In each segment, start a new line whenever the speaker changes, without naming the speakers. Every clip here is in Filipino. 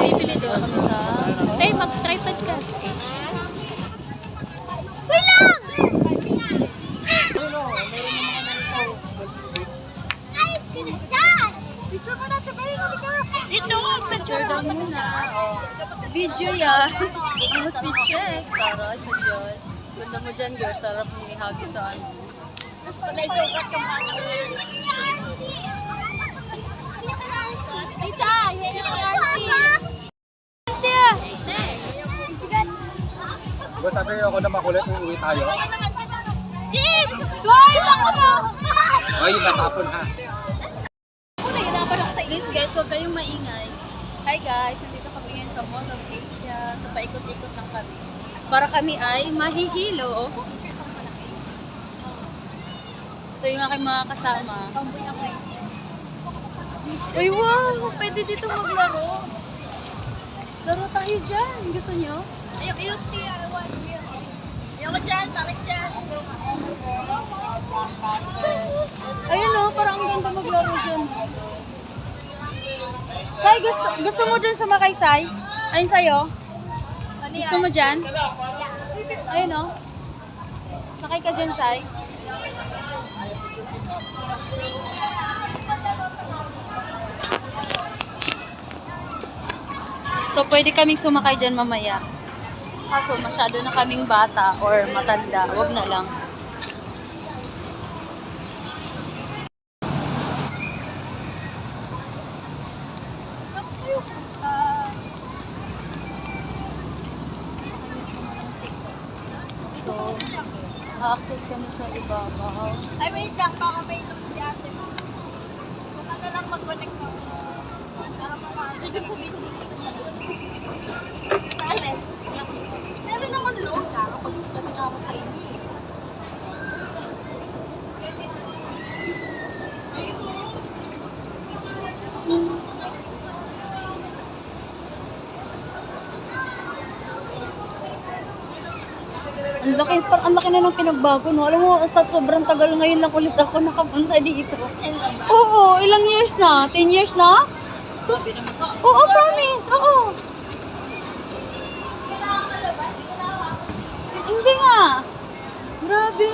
bibili doon.
Kami sa...
Tay, mag-tripod ka. Wait lang!
Ito, picture daw muna. Video yan. Outfit check. Para sa Diyos. Ganda mo dyan, girl. Sarap mong ihagi sa ano.
Tita, yung PRC.
Diba sabi ako na makulit, uuwi tayo?
James! Goy! Baka mo!
Ay, natapon ha.
Ako na yun, ako sa
Please guys, huwag kayong maingay. Hi guys, nandito kami ngayon sa Mall of Asia. So paikot-ikot lang kami. Para kami ay mahihilo. Ito yung aking mga kasama. Uy, wow! Pwede dito maglaro. Laro tayo dyan. Gusto nyo?
Ayoko yung tiya. Ayoko dyan, bakit dyan?
Ayun o, parang ang ganda maglaro dyan. Sai, gusto mo dun sumakay, Sai? Ayun sa'yo? Gusto mo dyan? Ayun o. Sakay ka dyan, Sai. So, pwede kaming sumakay dyan mamaya. Kaso, masyado na kaming bata or matanda. Wag na lang. So, ha-active kami sa ibabaw.
Ay, wait lang, baka may load si ate mo. Kung ano lang mag-connect mo. Sige po, hindi ka pa Alin? Meron naman load ha. Kapag nga mo sa inyo.
Ang laki na ng pinagbago, no? Alam mo, sa sobrang tagal ngayon lang ulit ako nakapunta dito. Oo, ilang years na? 10 years na? Oo, promise. Oo. Hindi nga. Grabe.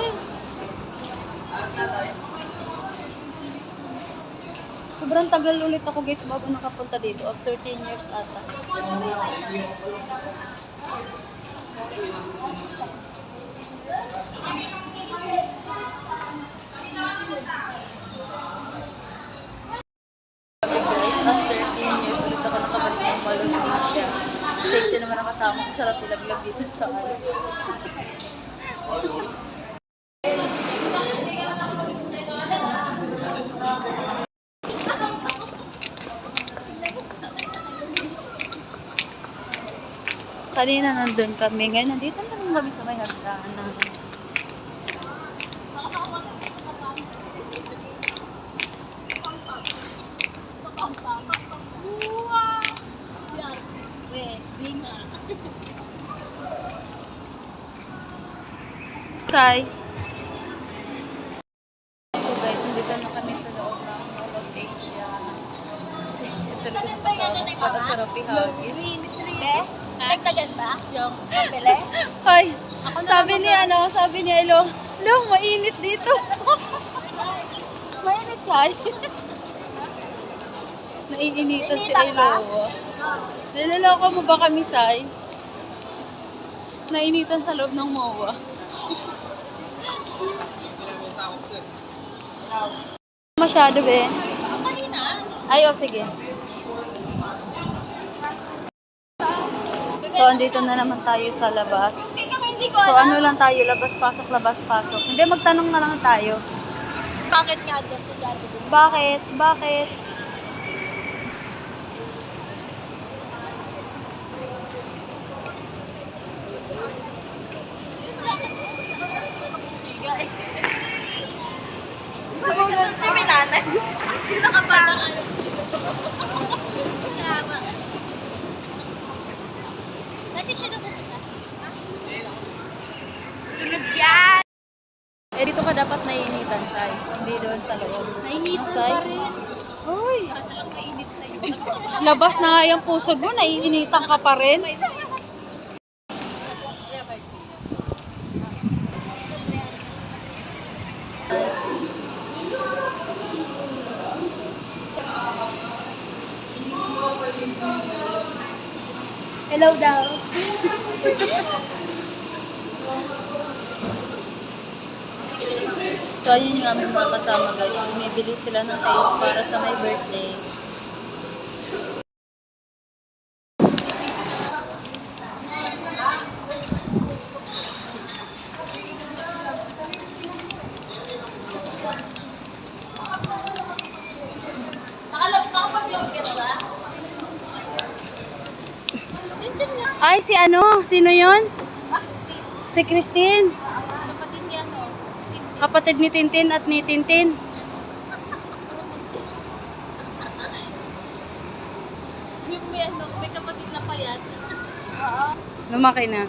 Sobrang tagal ulit ako guys bago nakapunta dito. After 10 years ata. Guys, after 10 years ulit ako nakabalik ng Mall of Asia. Sexy naman ang kasama ko. Sarap ilaglag dito sa ano. Kanina nandun kami. Ngayon nandito na lang kami sa may hagdanan namin. Sai. So guys, nandito na kami sa loob ng Mall of Asia. Ito lang yung para sa Rapi Huggies.
Nagtagal ba? Yung pabili?
Ay, sabi ni Elo, mainit dito. Mainit, Sai. Naiinitan si Elo. Nilaloko mo ba kami, Sai? Nainitan sa loob ng MOA. Masyado, be. Ay, sige. So, andito na naman tayo sa labas. So, ano lang tayo, labas-pasok, labas-pasok. Hindi, magtanong na lang tayo.
Bakit nga doon sa dati?
Bakit? Bakit?
May nanay. Nakapala. Dati siya na pupunta. Sunod yan.
Eh, dito ka dapat naiinitan, Sai. Hindi doon sa loob.
Nainitan
Sai?
pa rin.
Uy!
Talagang mainit sa'yo.
Labas na nga yung pusod mo, naiinitan ka pa rin.
Hello daw.
So, ayun yung aming mga kasama guys. Bumibili sila ng cake para sa my birthday.
Nakapag-vlog ka na ba?
Ay, si ano? Sino yon?
Ah, Steve.
Si Christine.
Kapatid niya, no?
Kapatid ni Tintin at ni Tintin.
Yung may kapatid na payat.
Lumaki na.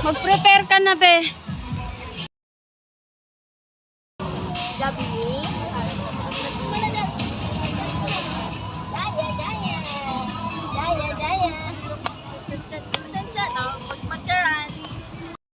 Mag-prepare ka na, be.
Gabi.